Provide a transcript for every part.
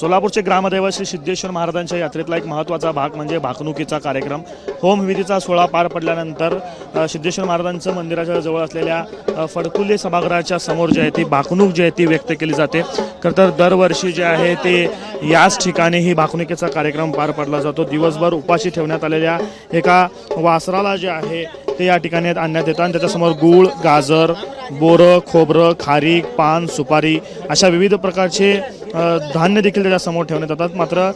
सोलापूरचे ग्रामदैवत श्री सिद्धेश्वर महाराजांच्या यात्रेतला एक महत्त्वाचा भाग म्हणजे भाकणुकीचा कार्यक्रम। होम विधीचा सोहळा पार पडल्यानंतर सिद्धेश्वर महाराजांचं मंदिराच्या जवळ असलेल्या फडकुले सभागृहाच्या समोर जे आहे ती भाकणूक जी आहे ती व्यक्त केली जाते। खरं तर दरवर्षी जे आहे ते याच ठिकाणी ही भाकणुकीचा कार्यक्रम पार पडला जातो। दिवसभर उपाशी ठेवण्यात आलेल्या एका वासराला जे आहे ते या ठिकाणी आणण्यात येतं आणि त्याच्यासमोर गूळ, गाजर, बोरं, खोबरं, खारीक, पान, सुपारी अशा विविध प्रकारचे धान्य देखील त्याच्यासमोर ठेवण्यात येतात। मात्र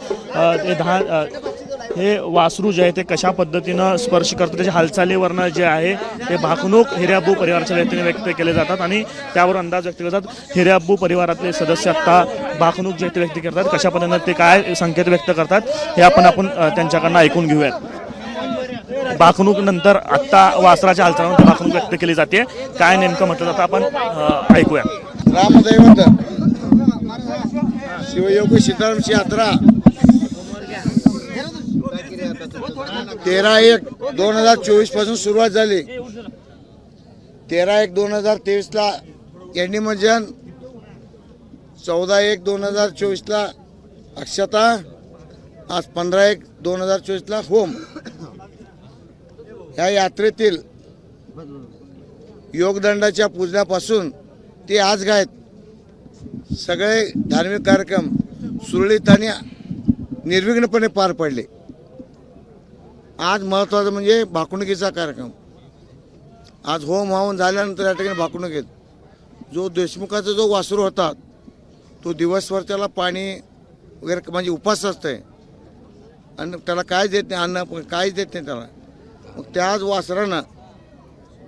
हे वासरू जे आहे ते कशा पद्धतीनं स्पर्श करतं त्याच्या हालचालीवरनं जे आहे ते भाकणूक हिरेअब्बू परिवाराच्या वतीने व्यक्त केले जातात आणि त्यावर अंदाज व्यक्त केले जातात। हिरेअब्बू परिवारातले सदस्य आता भाकणूक जे ते व्यक्त करतात, कशा पद्धतीने ते काय संकेत व्यक्त करतात हे आपण त्यांच्याकडनं ऐकून घेऊयात। भाकणूक नंतर आत्ता वासराच्या हालचालीवर भाकणूक व्यक्त केली जाते, काय नेमकं म्हटलं जातं आपण ऐकूया। ग्रामदैवत शिवयोगी सीतारामची यात्रा 13/1/2024 पासून सुरुवात झाली। 13/1/2023 ला निमज्जन, 14/1/2024 ला अक्षता, आज 15/1/2024 ला होम। या यात्रेतील योगदंडाच्या पूजनापासून ते आज गायत सगळे धार्मिक कार्यक्रम सुरळीत आणि निर्विघ्नपणे पार पडले। आज महत्त्वाचं म्हणजे भाकणुकीचा कार्यक्रम। आज होम वाहून झाल्यानंतर या ठिकाणी भाकणुकीत जो देशमुखाचा जो वासरू होता तो दिवसभर त्याला पाणी वगैरे म्हणजे उपास असतंय आणि त्याला काय देत नाही, अन्न काहीच देत नाही त्याला। मग त्याच वासरानं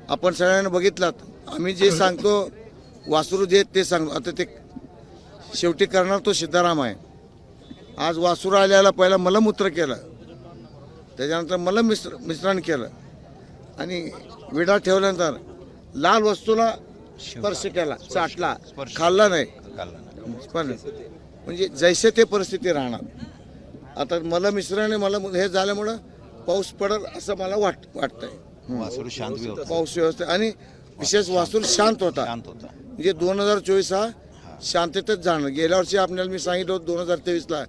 आपण सगळ्यांना बघितलं, आम्ही जे सांगतो वासरू देत ते सांगतो, आता ते शेवटी करणार तो सिद्धाराम आहे। आज वासरू आल्याला पहिला मलमूत्र केलं, त्याच्यानंतर मिश्रण केलं आणि विडा ठेवल्यानंतर लाल वस्तूला स्पर्श केला, चाटला, खाल्ला नाही, पण म्हणजे जैसे ते परिस्थिती राहणार। आता मिश्रण हे झाल्यामुळं पाऊस पडल असं मला वाटतंय। वासरू शांत होता, पाऊस व्यवस्थित आणि विशेष वासरू शांत होता। म्हणजे 2024 हा शांततेत जाणार। गेल्या वर्षी आपल्याला मी सांगितलं होतं 2023 ला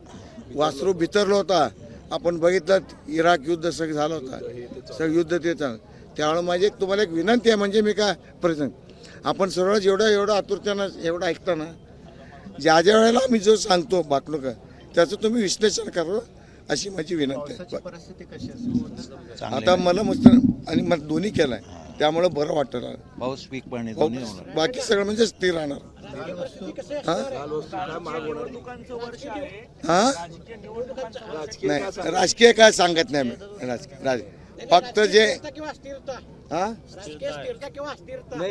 वासरू भितरला होता, आपण बघितलं इराक युद्ध सगळं झालं होतं, सगळं युद्ध ते चाललं। त्यामुळे माझी तुम्हाला एक विनंती आहे, म्हणजे मी काय प्रयत्न आपण सर्व एवढं आतुरतेनं एवढं ऐकताना ज्या वेळेला आम्ही जो सांगतो भाकणूक त्याचं तुम्ही विश्लेषण करा अशी माझी विनंती आहे। आता मला आणि मला दोन्ही केलाय त्यामुळे बरं वाटतं। पाऊस पीक पाणी बाकी सगळं म्हणजे स्थिर राहणार। नाही राजकीय काय सांगत नाही मी, राजकीय फक्त जे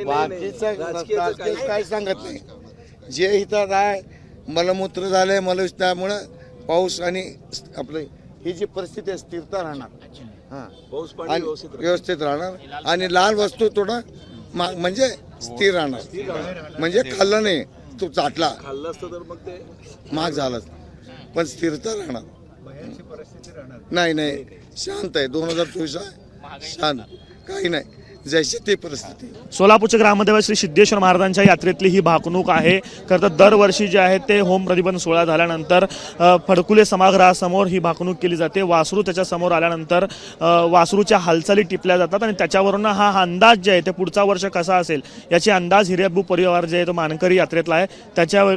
बाकीचं काय सांगत नाही। जे इथं आहे मलमूत्र झालंय त्यामुळं पाऊस आणि आपलं ही जी परिस्थिती आहे स्थिरता राहणार। पाऊस पाणी व्यवस्थित राहणार आणि लाल वस्तू थोडा म्हणजे स्थिर राहणार। म्हणजे खाल्लं नाही, तो चाटला खाल्लं असतं तर मग ते महाग झालं, पण स्थिरता राहणार नाही। शांत आहे 2024 शांत, काही नाही, जैसे ती परिस्थिती। सोलापूरचे ग्रामदैवत श्री सिद्धेश्वर महाराजांच्या यात्रेतली ही भाकणूक आहे। खरं तर दरवर्षी जे आहे ते होम प्रतिबंध सोहळा झाल्यानंतर फडकुले सभागृहासमोर ही भाकणूक केली जाते। वासरू त्याच्या समोर आल्यानंतर वासरूच्या हालचाली टिपल्या जातात आणि त्याच्यावरून हा अंदाज जे आहे ते पुढचा वर्ष कसा असेल याची अंदाज हिरेअब्बू परिवार जे आहे तो मानकरी यात्रेतला आहे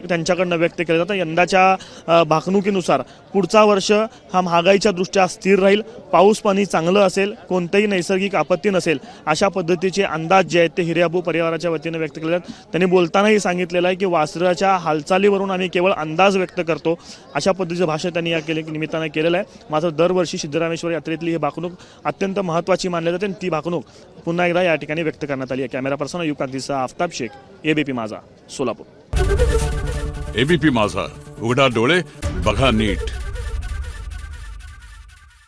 त्यांच्याकडनं व्यक्त केलं जातं। यंदाच्या भाकणुकीनुसार पुढचा वर्ष हा महागाईच्या दृष्ट्या स्थिर राहील, पाऊस पाणी चांगलं असेल, कोणतेही नैसर्गिक आपत्ती नसेल अशा पद्धतीचे अंदाज जे आहेत ते हिरेअब्बू परिवाराच्या वतीने व्यक्त केले जातात। त्यांनी बोलतानाही सांगितलेलं आहे की वासराच्या हालचालीवरून आम्ही केवळ अंदाज व्यक्त करतो, अशा पद्धतीचं भाषण त्यांनी या निमित्तानं केलेलं आहे। मात्र दरवर्षी सिद्धरामेश्वर यात्रेतली ही भाकणूक अत्यंत महत्त्वाची मानली जाते आणि ती भाकणूक पुन्हा एकदा या ठिकाणी व्यक्त करण्यात आली आहे। कॅमेरा पर्सन अयूब कांतीसह आफताब शेख, एबीपी माझा, सोलापूर। एबीपी माझा, उघडा डोळे बघा नीट।